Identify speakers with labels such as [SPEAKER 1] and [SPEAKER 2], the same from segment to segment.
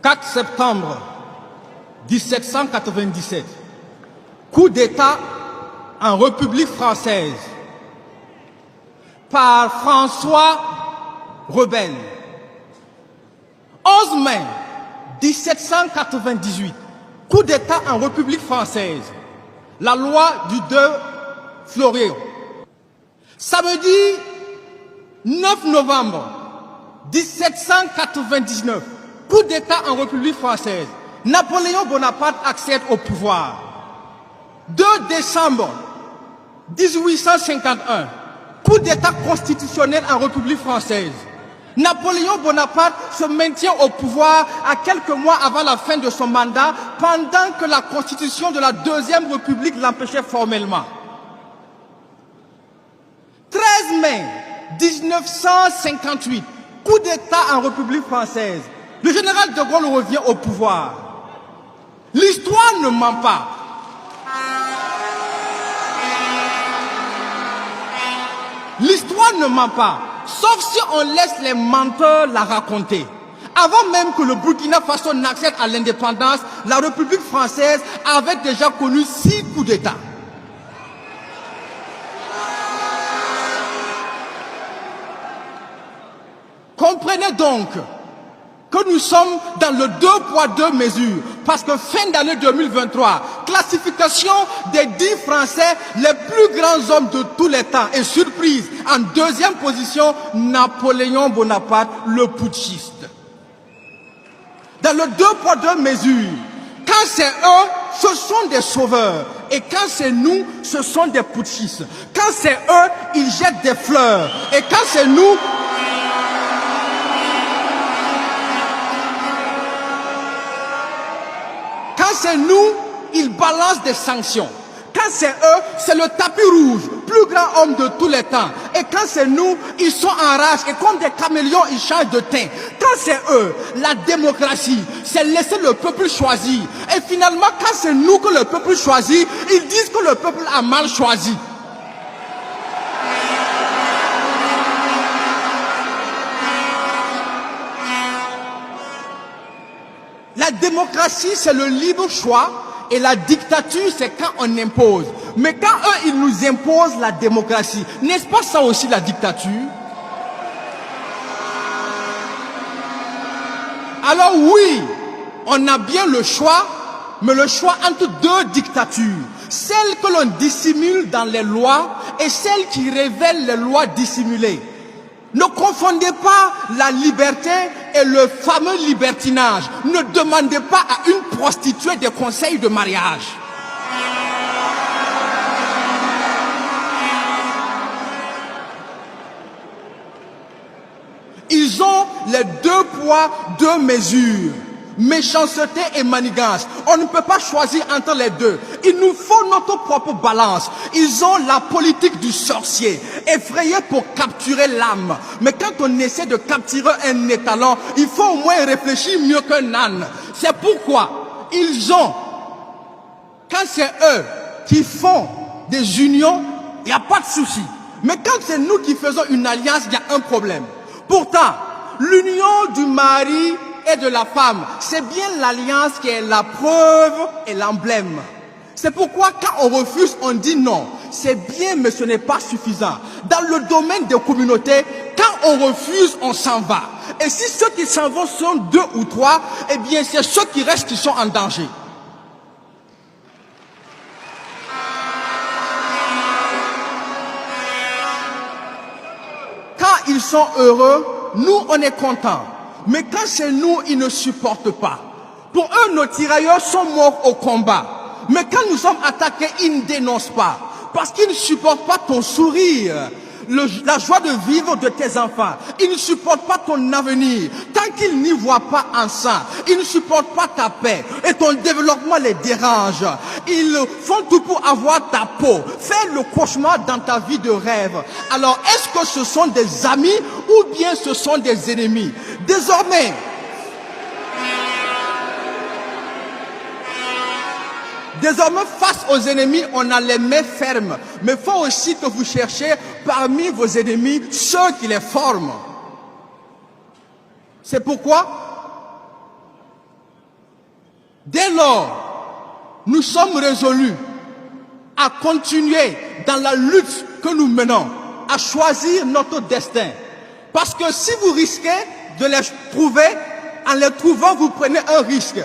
[SPEAKER 1] 4 septembre 1797, coup d'État en République française par François Rebelle. 11 mai 1798, coup d'État en République française, la loi du 2 février. Samedi 9 novembre 1799, coup d'État en République française, Napoléon Bonaparte accède au pouvoir. 2 décembre 1851, coup d'État constitutionnel en République française. Napoléon Bonaparte se maintient au pouvoir à quelques mois avant la fin de son mandat, pendant que la constitution de la Deuxième République l'empêchait formellement. 13 mai 1958, coup d'État en République française. Le général de Gaulle revient au pouvoir. L'histoire ne ment pas. L'histoire ne ment pas, sauf si on laisse les menteurs la raconter. Avant même que le Burkina Faso n'accède à l'indépendance, la République française avait déjà connu 6 coups d'État. Comprenez donc que nous sommes dans le 2 poids 2 mesures, parce que fin d'année 2023, classification des 10 Français les plus grands hommes de tous les temps, et surprise, en 2e position, Napoléon Bonaparte, le putschiste. Dans le 2 poids 2 mesures, quand c'est eux, ce sont des sauveurs, et quand c'est nous, ce sont des putschistes. Quand c'est eux, ils jettent des fleurs, et quand c'est nous, c'est nous, ils balancent des sanctions. Quand c'est eux, c'est le tapis rouge, plus grand homme de tous les temps. Et quand c'est nous, ils sont en rage et comme des caméléons, ils changent de teint. Quand c'est eux, la démocratie, c'est laisser le peuple choisir. Et finalement, quand c'est nous que le peuple choisit, ils disent que le peuple a mal choisi. La démocratie, c'est le libre choix, et la dictature, c'est quand on impose. Mais quand eux, ils nous imposent la démocratie, n'est-ce pas ça aussi la dictature? Alors oui, on a bien le choix, mais le choix entre 2 dictatures. Celle que l'on dissimule dans les lois et celle qui révèle les lois dissimulées. Ne confondez pas la liberté et le fameux libertinage. Ne demandez pas à une prostituée des conseils de mariage. Ils ont les 2 poids, 2 mesures. Méchanceté et manigance. On ne peut pas choisir entre les deux. Il nous faut notre propre balance. Ils ont la politique du sorcier, effrayé pour capturer l'âme. Mais quand on essaie de capturer un étalon, il faut au moins réfléchir mieux qu'un âne. C'est pourquoi ils ont, quand c'est eux qui font des unions, il n'y a pas de souci. Mais quand c'est nous qui faisons une alliance, il y a un problème. Pourtant, l'union du mari et de la femme, c'est bien l'alliance qui est la preuve et l'emblème. C'est pourquoi quand on refuse, on dit non. C'est bien, mais ce n'est pas suffisant. Dans le domaine des communautés, quand on refuse, on s'en va. Et si ceux qui s'en vont sont 2 ou 3, eh bien c'est ceux qui restent qui sont en danger. Quand ils sont heureux, nous on est contents. Mais quand c'est nous, ils ne supportent pas. Pour eux, nos tirailleurs sont morts au combat. Mais quand nous sommes attaqués, ils ne dénoncent pas. Parce qu'ils ne supportent pas ton sourire, la joie de vivre de tes enfants. Ils ne supportent pas ton avenir. Tant qu'ils n'y voient pas en sang, ils ne supportent pas ta paix. Et ton développement les dérange. Ils font tout pour avoir ta peau. Faire le cauchemar dans ta vie de rêve. Alors, est-ce que ce sont des amis ou bien ce sont des ennemis? Désormais, face aux ennemis, on a les mains fermes. Mais il faut aussi que vous cherchiez parmi vos ennemis ceux qui les forment. C'est pourquoi Dès lors, nous sommes résolus à continuer dans la lutte que nous menons, à choisir notre destin. Parce que si vous risquez de les trouver, en les trouvant, vous prenez un risque.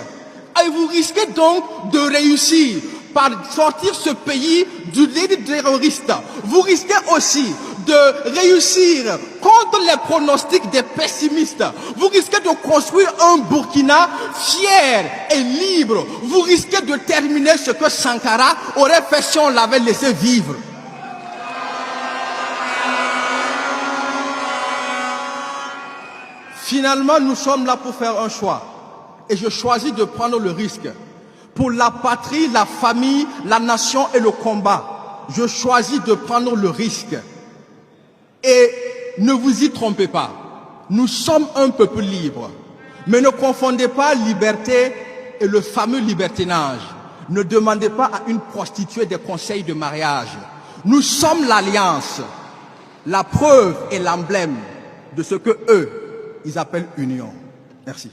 [SPEAKER 1] Et vous risquez donc de réussir par sortir ce pays du lit terroriste. Vous risquez aussi de réussir contre les pronostics des pessimistes. Vous risquez de construire un Burkina fier et libre. Vous risquez de terminer ce que Sankara aurait fait si on l'avait laissé vivre. Finalement, nous sommes là pour faire un choix. Et je choisis de prendre le risque. Pour la patrie, la famille, la nation et le combat, je choisis de prendre le risque. Et ne vous y trompez pas. Nous sommes un peuple libre. Mais ne confondez pas liberté et le fameux libertinage. Ne demandez pas à une prostituée des conseils de mariage. Nous sommes l'alliance, la preuve et l'emblème de ce que eux, ils appellent union. Merci.